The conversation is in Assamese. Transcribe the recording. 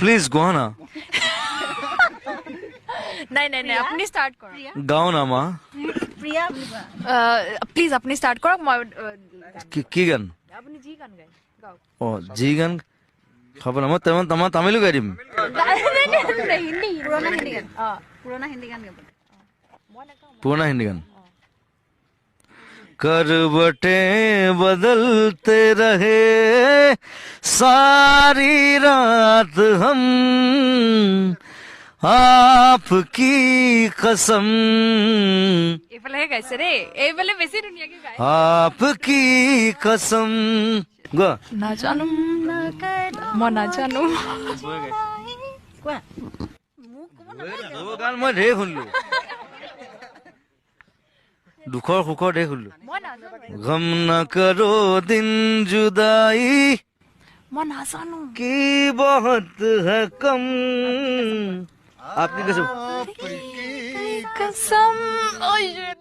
প্লিজ গোৱা না নাই নাই নাই আপুনি ষ্টাৰ্ট কৰক গাও না মা প্ৰিয়া বুলি কোৱা প্লিজ আপুনি ষ্টাৰ্ট কৰক মই কি গান আপুনি যি গান গায় গাওক অ যি গান খাব না মই তামিলো গাই দিম হিন্দী পুৰণা হিন্দী গান পুৰণা হিন্দী গান গাব পুৰণা হিন্দী গান करवटें बदलते रहे सारी रात हम आपकी कसम এইফালেহে গাইছে দেই এইফালে বেছি ধুনীয়াকে গায় आपकी कसम গোৱা নাজানো মই নাজানো কোৱা গান মই ঢেৰ শুনিলো দুখৰ সুখৰ ঢেৰ শুনিলো মই নাজানো गम न करो दिन जुदाई মই নাজানো की बहुत है कम आपकी कसम कसम